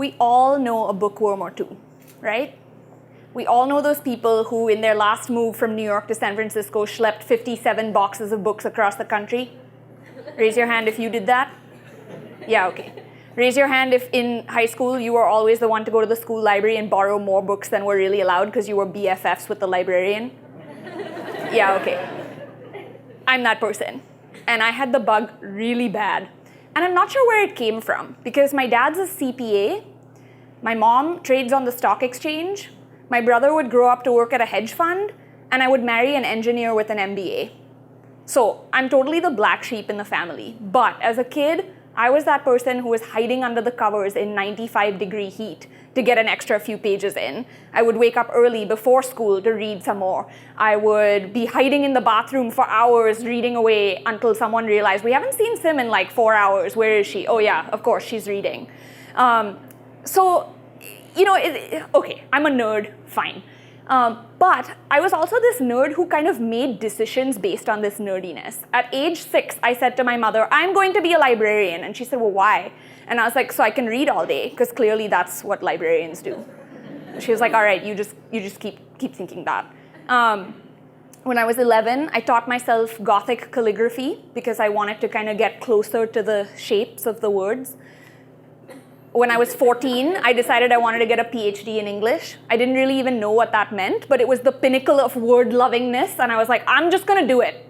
We all know a bookworm or two, right? We all know those people who, in their last move from New York to San Francisco, schlepped 57 boxes of books across the country. Raise your hand if you did that. Yeah, okay. Raise your hand if in high school you were always the one to go to the school library and borrow more books than were really allowed because you were BFFs with the librarian. Yeah, okay. I'm that person. And I had the bug really bad. And I'm not sure where it came from because my dad's a CPA, my mom trades on the stock exchange, my brother would grow up to work at a hedge fund, and I would marry an engineer with an MBA. So I'm totally the black sheep in the family. But as a kid, I was that person who was hiding under the covers in 95-degree heat to get an extra few pages in. I would wake up early before school to read some more. I would be hiding in the bathroom for hours reading away until someone realized, we haven't seen Sim in like 4 hours. Where is she? Oh yeah, of course, she's reading. So, okay, I'm a nerd, fine. But I was also this nerd who kind of made decisions based on this nerdiness. At age 6, I said to my mother, I'm going to be a librarian. And she said, well, why? And I was like, so I can read all day, because clearly that's what librarians do. She was like, all right, you just keep thinking that. When I was 11, I taught myself Gothic calligraphy, because I wanted to kind of get closer to the shapes of the words. When I was 14, I decided I wanted to get a PhD in English. I didn't really even know what that meant, but it was the pinnacle of word-lovingness, and I was like, I'm just going to do it.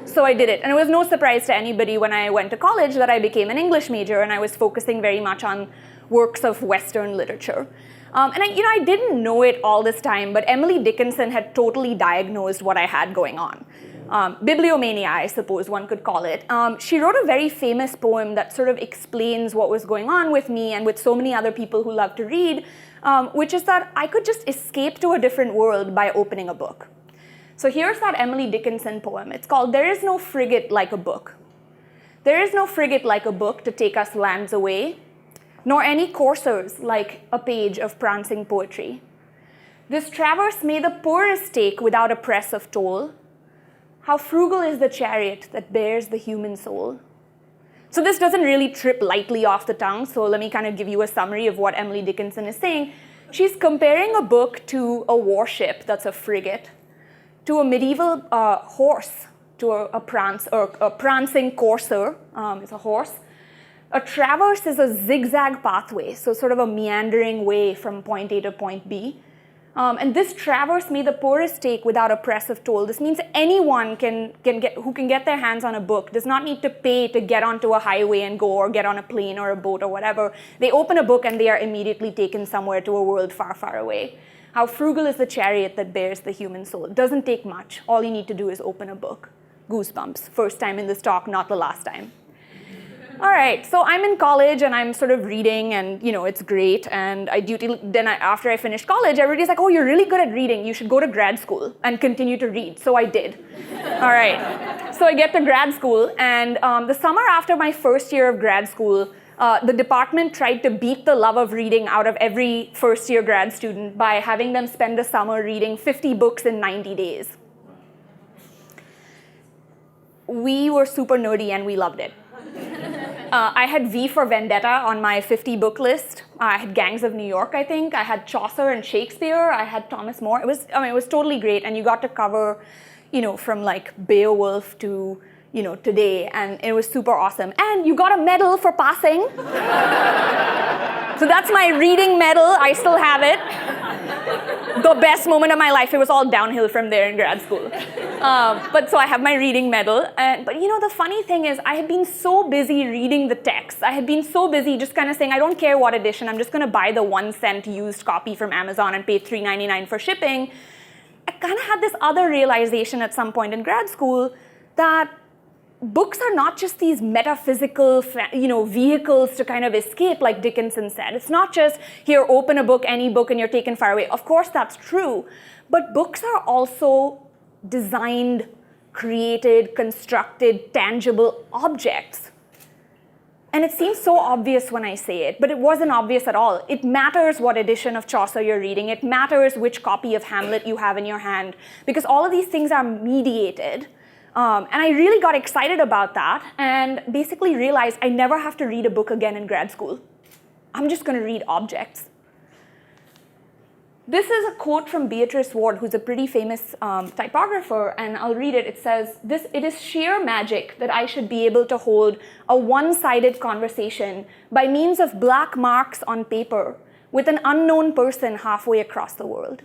So I did it. And it was no surprise to anybody when I went to college that I became an English major, and I was focusing very much on works of Western literature. I didn't know it all this time, but Emily Dickinson had totally diagnosed what I had going on. Bibliomania, I suppose one could call it. She wrote a very famous poem that sort of explains what was going on with me and with so many other people who love to read, which is that I could just escape to a different world by opening a book. So here's that Emily Dickinson poem. It's called There Is No Frigate Like a Book. There is no frigate like a book to take us lands away, nor any coursers like a page of prancing poetry. This traverse may the poorest take without a press of toll. How frugal is the chariot that bears the human soul. So this doesn't really trip lightly off the tongue, so let me kind of give you a summary of what Emily Dickinson is saying. She's comparing a book to a warship that's a frigate, to a medieval horse, to a prancing courser, is a horse. A traverse is a zigzag pathway, so sort of a meandering way from point A to point B. And this traverse may the poorest take without a press of toll. This means anyone who can get their hands on a book does not need to pay to get onto a highway and go or get on a plane or a boat or whatever. They open a book and they are immediately taken somewhere to a world far, far away. How frugal is the chariot that bears the human soul. It doesn't take much. All you need to do is open a book. Goosebumps. First time in this talk, not the last time. All right, so I'm in college and I'm sort of reading and it's great. And after I finished college, everybody's like, oh, you're really good at reading. You should go to grad school and continue to read. So I did. All right, so I get to grad school and the summer after my first year of grad school, the department tried to beat the love of reading out of every first year grad student by having them spend a summer reading 50 books in 90 days. We were super nerdy and we loved it. I had V for Vendetta on my 50-book list. I had Gangs of New York, I think. I had Chaucer and Shakespeare. I had Thomas More. It was totally great. And you got to cover, from like Beowulf to, today. And it was super awesome. And you got a medal for passing. So that's my reading medal. I still have it. The best moment of my life. It was all downhill from there in grad school. But so I have my reading medal. But the funny thing is I had been so busy reading the text. I had been so busy just kind of saying, I don't care what edition. I'm just going to buy the 1-cent used copy from Amazon and pay $3.99 for shipping. I kind of had this other realization at some point in grad school that books are not just these metaphysical, vehicles to kind of escape, like Dickinson said. It's not just, here, open a book, any book, and you're taken far away. Of course, that's true. But books are also designed, created, constructed, tangible objects. And it seems so obvious when I say it, but it wasn't obvious at all. It matters what edition of Chaucer you're reading. It matters which copy of Hamlet you have in your hand, because all of these things are mediated. And I really got excited about that and basically realized I never have to read a book again in grad school. I'm just going to read objects. This is a quote from Beatrice Ward, who's a pretty famous typographer, and I'll read it. It says, "It is sheer magic that I should be able to hold a one-sided conversation by means of black marks on paper with an unknown person halfway across the world."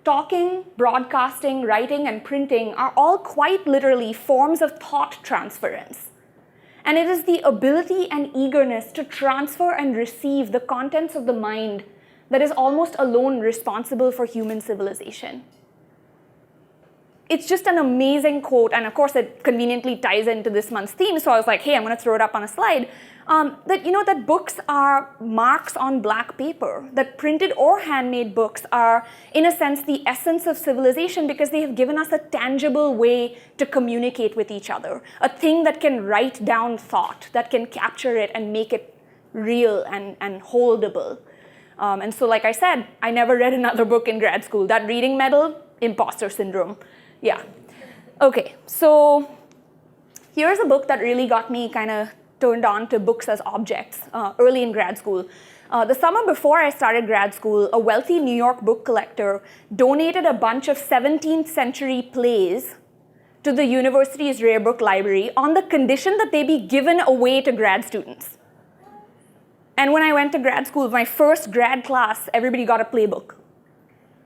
Talking, broadcasting, writing, and printing are all quite literally forms of thought transference. And it is the ability and eagerness to transfer and receive the contents of the mind that is almost alone responsible for human civilization. It's just an amazing quote, and of course it conveniently ties into this month's theme, so I was like, hey, I'm going to throw it up on a slide. That books are marks on black paper, that printed or handmade books are, in a sense, the essence of civilization because they have given us a tangible way to communicate with each other, a thing that can write down thought, that can capture it and make it real and holdable. And so, like I said, I never read another book in grad school. That reading medal, imposter syndrome. Yeah. Okay, so here's a book that really got me kind of turned on to books as objects early in grad school. The summer before I started grad school, a wealthy New York book collector donated a bunch of 17th century plays to the university's rare book library on the condition that they be given away to grad students. And when I went to grad school, my first grad class, everybody got a playbook.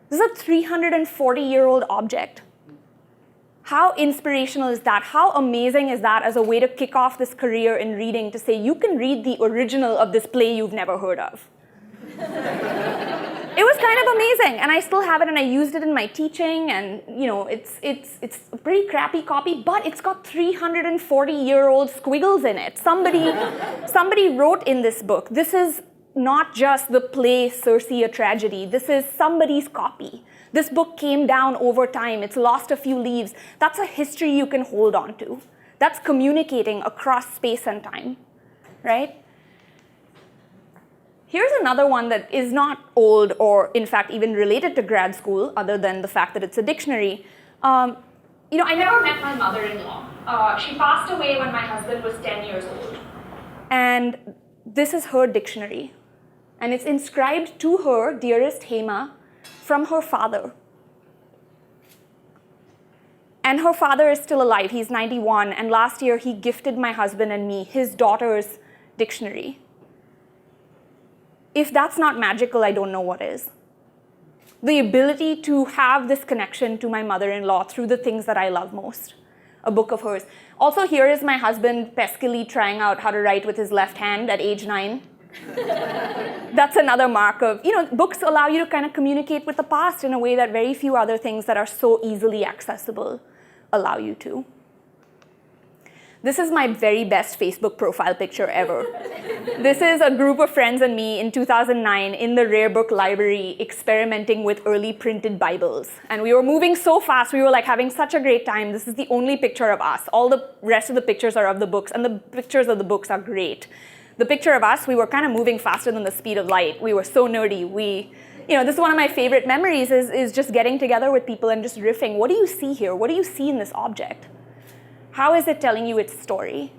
This is a 340-year-old object. How inspirational is that? How amazing is that as a way to kick off this career in reading, to say you can read the original of this play you've never heard of? It was kind of amazing, and I still have it, and I used it in my teaching, and it's a pretty crappy copy, but it's got 340-year-old squiggles in it. Somebody wrote in this book, this is not just the play Circe, a Tragedy. This is somebody's copy. This book came down over time. It's lost a few leaves. That's a history you can hold on to. That's communicating across space and time, right? Here's another one that is not old or, in fact, even related to grad school, other than the fact that it's a dictionary. I never met my mother-in-law. She passed away when my husband was 10 years old. And this is her dictionary. And it's inscribed to her, dearest Hema, from her father. And her father is still alive. He's 91. And last year, he gifted my husband and me his daughter's dictionary. If that's not magical, I don't know what is. The ability to have this connection to my mother-in-law through the things that I love most. A book of hers. Also, here is my husband peskily trying out how to write with his left hand at age 9. That's another mark of, books allow you to kind of communicate with the past in a way that very few other things that are so easily accessible allow you to. This is my very best Facebook profile picture ever. This is a group of friends and me in 2009 in the Rare Book Library experimenting with early printed Bibles. And we were moving so fast, we were like having such a great time. This is the only picture of us. All the rest of the pictures are of the books, and the pictures of the books are great. The picture of us, we were kind of moving faster than the speed of light. We were so nerdy. This is one of my favorite memories is just getting together with people and just riffing. What do you see here? What do you see in this object? How is it telling you its story?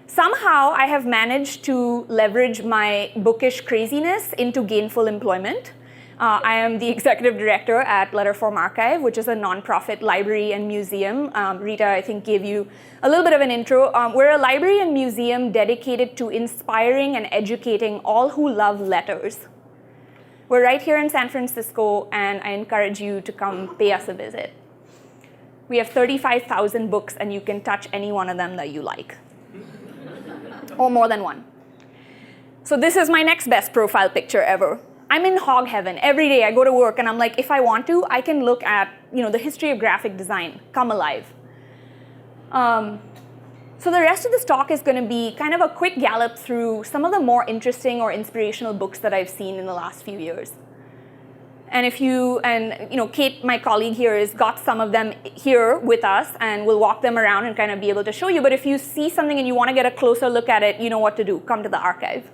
Somehow, I have managed to leverage my bookish craziness into gainful employment. I am the executive director at Letterform Archive, which is a nonprofit library and museum. Rita, I think, gave you a little bit of an intro. We're a library and museum dedicated to inspiring and educating all who love letters. We're right here in San Francisco, and I encourage you to come pay us a visit. We have 35,000 books, and you can touch any one of them that you like, or more than one. So this is my next best profile picture ever. I'm in hog heaven. Every day I go to work, and I'm like, if I want to, I can look at the history of graphic design, come alive. So the rest of this talk is going to be kind of a quick gallop through some of the more interesting or inspirational books that I've seen in the last few years. And Kate, my colleague here, has got some of them here with us, and we'll walk them around and kind of be able to show you. But if you see something and you want to get a closer look at it, you know what to do. Come to the archive.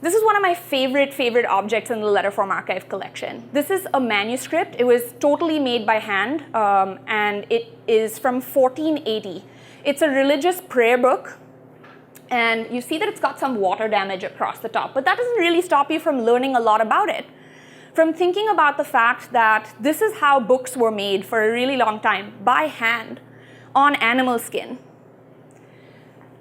This is one of my favorite objects in the Letterform Archive collection. This is a manuscript. It was totally made by hand, and it is from 1480. It's a religious prayer book And you see that it's got some water damage across the top, but that doesn't really stop you from learning a lot about it. From thinking about the fact that this is how books were made for a really long time, by hand, on animal skin.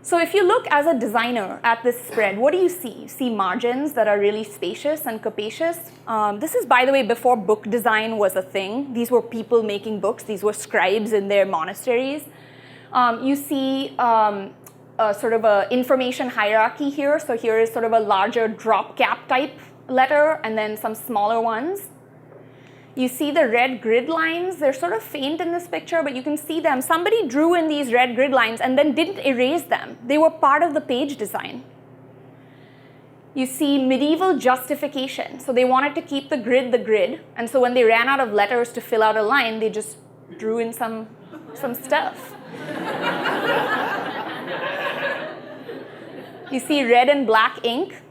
So if you look as a designer at this spread, what do you see? You see margins that are really spacious and capacious. This is, by the way, before book design was a thing. These were people making books. These were scribes in their monasteries. You see sort of an information hierarchy here. So here is sort of a larger drop cap type letter and then some smaller ones. You see the red grid lines. They're sort of faint in this picture, but you can see them. Somebody drew in these red grid lines and then didn't erase them. They were part of the page design. You see medieval justification. So they wanted to keep the grid, and so when they ran out of letters to fill out a line, they just drew in some stuff. You see red and black ink.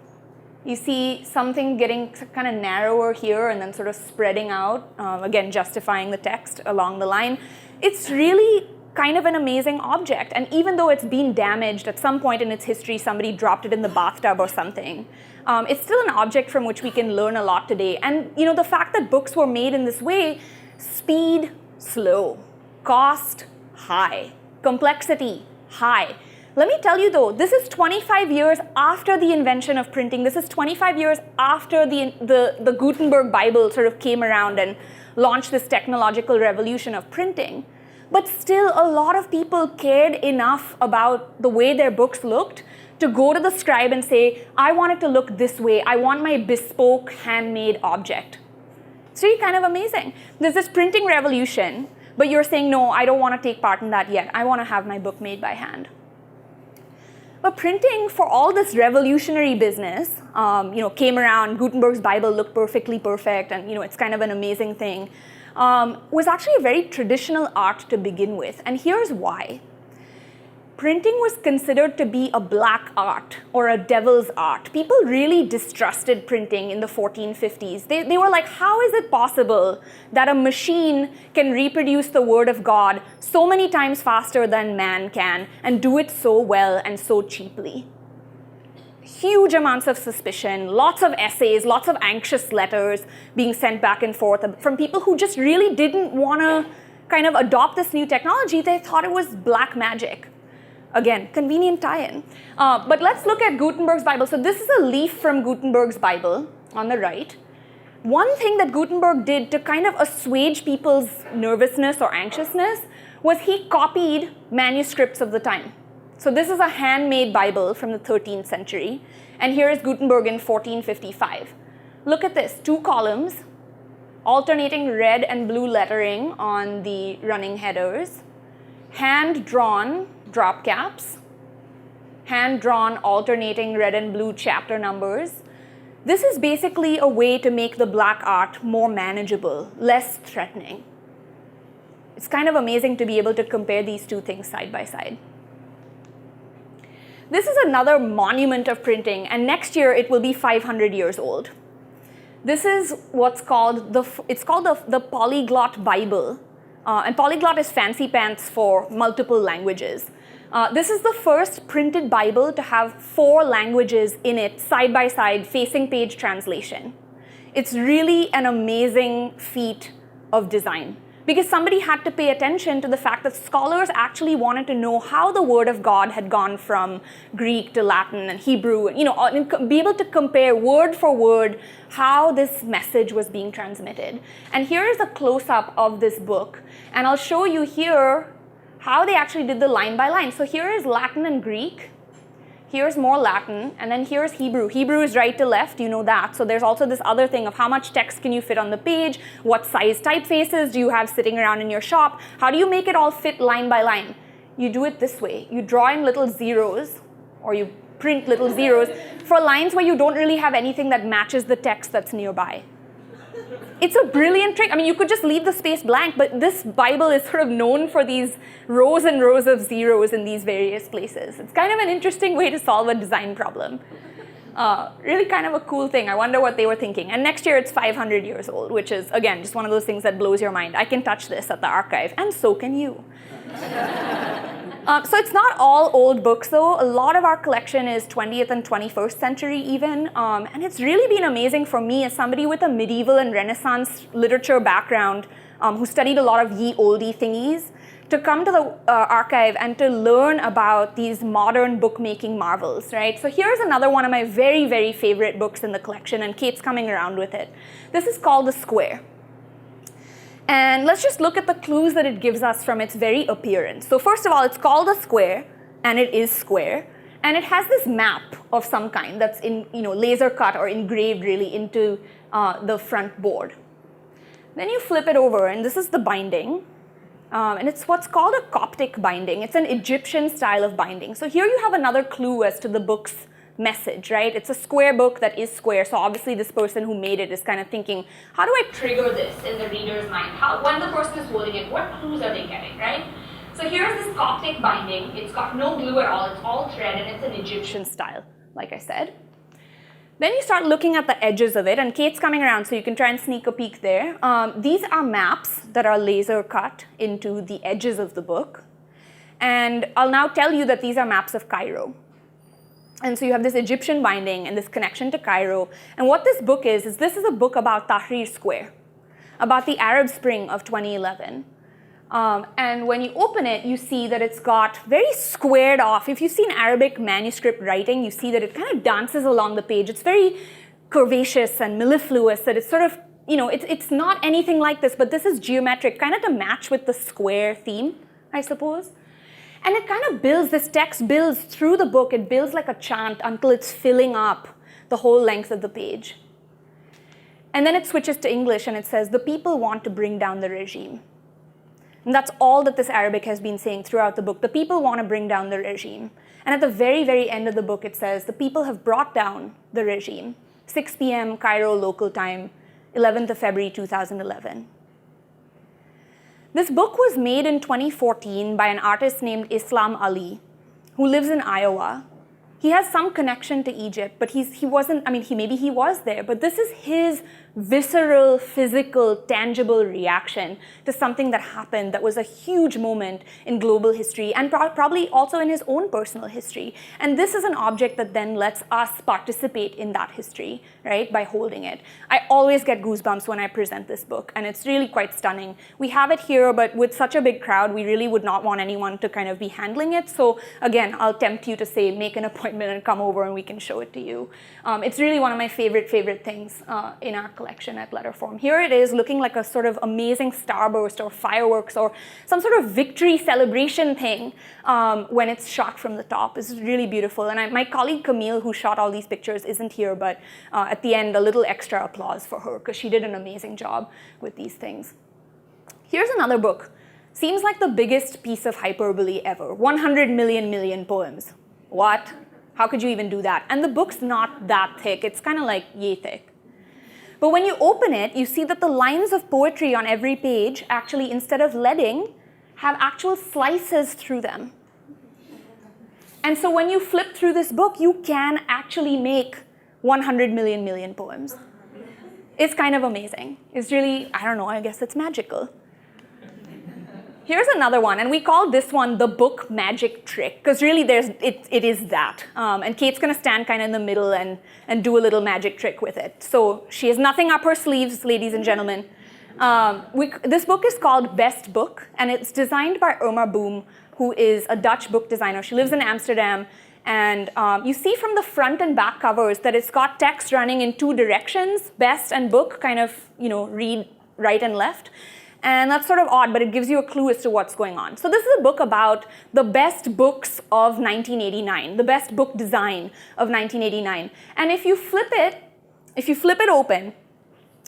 You see something getting kind of narrower here and then sort of spreading out, again, justifying the text along the line. It's really kind of an amazing object. And even though it's been damaged at some point in its history, somebody dropped it in the bathtub or something, it's still an object from which we can learn a lot today. And the fact that books were made in this way, speed, slow, cost, high, complexity, high. Let me tell you though, this is 25 years after the invention of printing. This is 25 years after the Gutenberg Bible sort of came around and launched this technological revolution of printing. But still, a lot of people cared enough about the way their books looked to go to the scribe and say, I want it to look this way. I want my bespoke handmade object. It's really kind of amazing. There's this printing revolution, but you're saying, no, I don't want to take part in that yet. I want to have my book made by hand. But printing, for all this revolutionary business, came around. Gutenberg's Bible looked perfectly perfect, and it's kind of an amazing thing. Was actually a very traditional art to begin with, and here's why. Printing was considered to be a black art or a devil's art. People really distrusted printing in the 1450s. They were like, how is it possible that a machine can reproduce the word of God so many times faster than man can and do it so well and so cheaply? Huge amounts of suspicion, lots of essays, lots of anxious letters being sent back and forth from people who just really didn't want to kind of adopt this new technology. They thought it was black magic. Again, convenient tie-in. But let's look at Gutenberg's Bible. So this is a leaf from Gutenberg's Bible on the right. One thing that Gutenberg did to kind of assuage people's nervousness or anxiousness was he copied manuscripts of the time. So this is a handmade Bible from the 13th century. And here is Gutenberg in 1455. Look at this, 2 columns, alternating red and blue lettering on the running headers, hand-drawn drop caps, hand-drawn alternating red and blue chapter numbers. This is basically a way to make the black art more manageable, less threatening. It's kind of amazing to be able to compare these two things side by side. This is another monument of printing, and next year it will be 500 years old. This is what's called the Polyglot Bible. And polyglot is fancy pants for multiple languages. This is the first printed Bible to have 4 languages in it, side by side, facing page translation. It's really an amazing feat of design, because somebody had to pay attention to the fact that scholars actually wanted to know how the word of God had gone from Greek to Latin and Hebrew, and be able to compare word for word how this message was being transmitted. And here is a close-up of this book, and I'll show you here how they actually did the line by line. So here is Latin and Greek. Here's more Latin, and then here's Hebrew. Hebrew is right to left, you know that. So there's also this other thing of how much text can you fit on the page, what size typefaces do you have sitting around in your shop, how do you make it all fit line by line? You do it this way. You draw in little zeros, or you print little zeros for lines where you don't really have anything that matches the text that's nearby. It's a brilliant trick. I mean, you could just leave the space blank, but this Bible is sort of known for these rows and rows of zeros in these various places. It's kind of an interesting way to solve a design problem. Really kind of a cool thing. I wonder what they were thinking. And next year it's 500 years old, which is, again, just one of those things that blows your mind. I can touch this at the archive, and so can you. So it's not all old books, though. A lot of our collection is 20th and 21st century even. And it's really been amazing for me as somebody with a medieval and Renaissance literature background who studied a lot of ye olde thingies to come to the archive and to learn about these modern bookmaking marvels, right? So here's another one of my very, very favorite books in the collection, and Kate's coming around with it. This is called The Square. And let's just look at the clues that it gives us from its very appearance. So first of all, it's called a square, and it is square. And it has this map of some kind that's in, laser cut or engraved really into the front board. Then you flip it over, and this is the binding. And it's what's called a Coptic binding. It's an Egyptian style of binding. So here you have another clue as to the book's message, right? It's a square book that is square. So obviously this person who made it is kind of thinking, how do I trigger this in the reader's mind? When the person is holding it, what clues are they getting, right? So here's this Coptic binding. It's got no glue at all. It's all thread, and it's an Egyptian style, like I said. Then you start looking at the edges of it, and Kate's coming around, so you can try and sneak a peek there. These are maps that are laser cut into the edges of the book. And I'll now tell you that these are maps of Cairo. And so you have this Egyptian binding and this connection to Cairo. And what this book is this is a book about Tahrir Square, about the Arab Spring of 2011. And when you open it, you see that it's got very squared off. If you've seen Arabic manuscript writing, you see that it kind of dances along the page. It's very curvaceous and mellifluous, that it's sort of, it's not anything like this, but this is geometric, kind of to match with the square theme, I suppose. And it kind of builds, this text builds through the book, it builds like a chant until it's filling up the whole length of the page. And then it switches to English and it says, the people want to bring down the regime. And that's all that this Arabic has been saying throughout the book. The people want to bring down the regime. And at the very, very end of the book, it says, the people have brought down the regime. 6 p.m. Cairo local time, 11th of February 2011. This book was made in 2014 by an artist named Islam Ali, who lives in Iowa. He has some connection to Egypt, but he wasn't, maybe he was there, but this is his visceral, physical, tangible reaction to something that happened that was a huge moment in global history and probably also in his own personal history. And this is an object that then lets us participate in that history, right, by holding it. I always get goosebumps when I present this book, and it's really quite stunning. We have it here, but with such a big crowd, we really would not want anyone to kind of be handling it. So again, I'll tempt you to say, make an appointment and come over and we can show it to you. It's really one of my favorite things in our collection at Letterform. Here it is looking like a sort of amazing starburst or fireworks or some sort of victory celebration thing when it's shot from the top. It's really beautiful. And my colleague Camille, who shot all these pictures, isn't here, but at the end, a little extra applause for her because she did an amazing job with these things. Here's another book. Seems like the biggest piece of hyperbole ever. 100 million poems. What? How could you even do that? And the book's not that thick. It's kind of like yay thick. But when you open it, you see that the lines of poetry on every page actually, instead of leading, have actual slices through them. And so when you flip through this book, you can actually make 100 million poems. It's kind of amazing. It's really, I don't know, I guess it's magical. Here's another one, and we call this one the book magic trick, because really it is that. And Kate's going to stand kind of in the middle and do a little magic trick with it. So she has nothing up her sleeves, ladies and gentlemen. This book is called Best Book, and it's designed by Irma Boom, who is a Dutch book designer. She lives in Amsterdam. And you see from the front and back covers that it's got text running in two directions, best and book, kind of, read right and left. And that's sort of odd, but it gives you a clue as to what's going on. So this is a book about the best books of 1989, the best book design of 1989. And if you flip it open,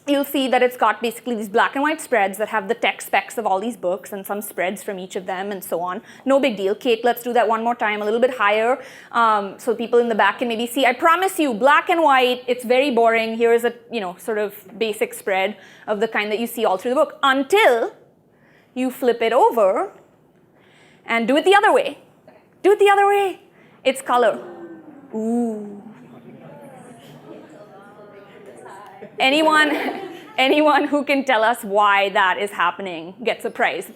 you'll see that it's got basically these black and white spreads that have the text specs of all these books and some spreads from each of them and so on. No big deal. Kate, let's do that one more time, a little bit higher, so people in the back can maybe see. I promise you, black and white, it's very boring. Here is a sort of basic spread of the kind that you see all through the book until you flip it over and do it the other way. Do it the other way. It's color. Ooh. Anyone who can tell us why that is happening gets a prize.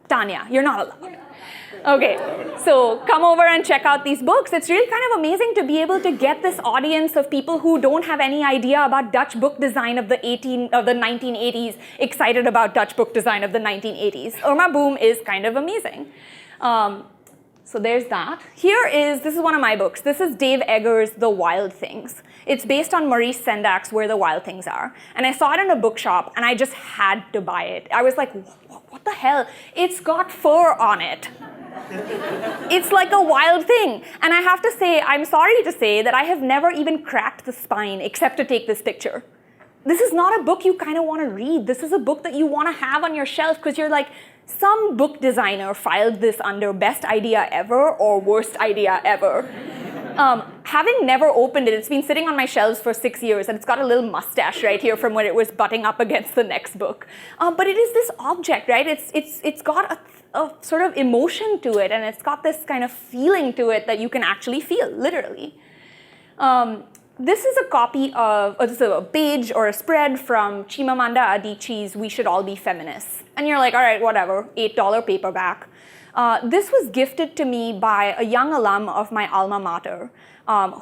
Tanya, you're not allowed. Okay, so come over and check out these books. It's really kind of amazing to be able to get this audience of people who don't have any idea about Dutch book design of the 1980s excited about Dutch book design of the 1980s. Irma Boom is kind of amazing. So there's that. This is one of my books. This is Dave Eggers' The Wild Things. It's based on Maurice Sendak's Where the Wild Things Are. And I saw it in a bookshop, and I just had to buy it. I was like, what the hell? It's got fur on it. It's like a wild thing. And I have to say, I'm sorry to say that I have never even cracked the spine except to take this picture. This is not a book you kind of want to read. This is a book that you want to have on your shelf because you're like, some book designer filed this under best idea ever or worst idea ever. Having never opened it, it's been sitting on my shelves for 6 years, and it's got a little mustache right here from when it was butting up against the next book. But it is this object, right? It's got a sort of emotion to it, and it's got this kind of feeling to it that you can actually feel, literally. This is a copy of, this is a page or a spread from Chimamanda Adichie's We Should All Be Feminists. And you're like, all right, whatever, $8 paperback. This was gifted to me by a young alum of my alma mater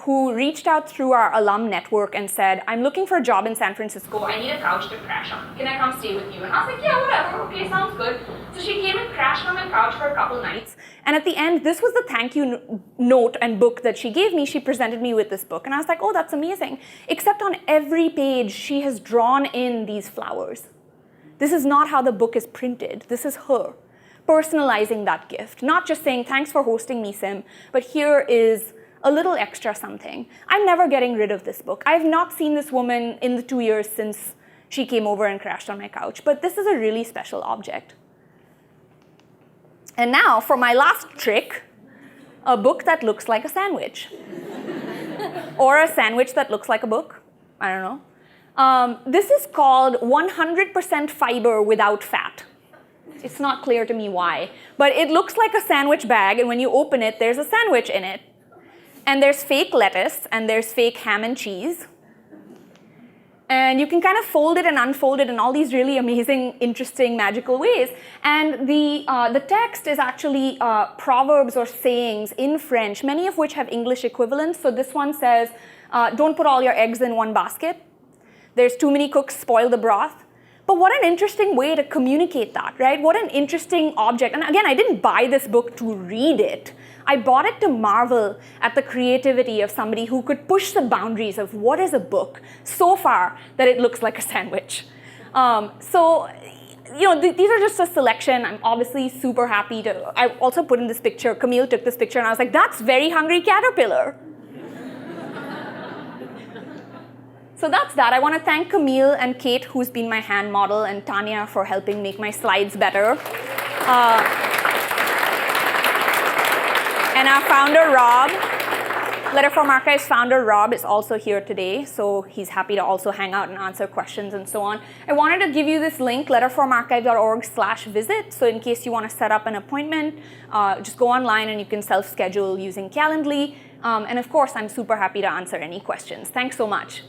who reached out through our alum network and said, I'm looking for a job in San Francisco. I need a couch to crash on. Can I come stay with you? And I was like, yeah, whatever. Okay, sounds good. So she came and crashed on my couch for a couple nights. And at the end, this was the thank you note and book that she gave me. She presented me with this book. And I was like, oh, that's amazing. Except on every page, she has drawn in these flowers. This is not how the book is printed. This is her personalizing that gift. Not just saying, thanks for hosting me, Sim, but here is a little extra something. I'm never getting rid of this book. I've not seen this woman in the 2 years since she came over and crashed on my couch, but this is a really special object. And now for my last trick, a book that looks like a sandwich. Or a sandwich that looks like a book. I don't know. This is called 100% fiber without fat. It's not clear to me why, but it looks like a sandwich bag, and when you open it, there's a sandwich in it. And there's fake lettuce, and there's fake ham and cheese. And you can kind of fold it and unfold it in all these really amazing, interesting, magical ways. And the text is actually proverbs or sayings in French, many of which have English equivalents. So this one says, don't put all your eggs in one basket. There's too many cooks, spoil the broth. But what an interesting way to communicate that, right? What an interesting object. And again, I didn't buy this book to read it. I bought it to marvel at the creativity of somebody who could push the boundaries of what is a book so far that it looks like a sandwich. So, you know, these are just a selection. I'm obviously super happy to, I also put in this picture, Camille took this picture and I was like, that's Very Hungry Caterpillar. So that's that. I want to thank Camille and Kate, who's been my hand model, and Tanya for helping make my slides better. And our founder, Rob, Letter from Archives founder, Rob, is also here today. So he's happy to also hang out and answer questions and so on. I wanted to give you this link, letterfromarchive.org/visit. So in case you want to set up an appointment, just go online and you can self-schedule using Calendly. And of course, I'm super happy to answer any questions. Thanks so much.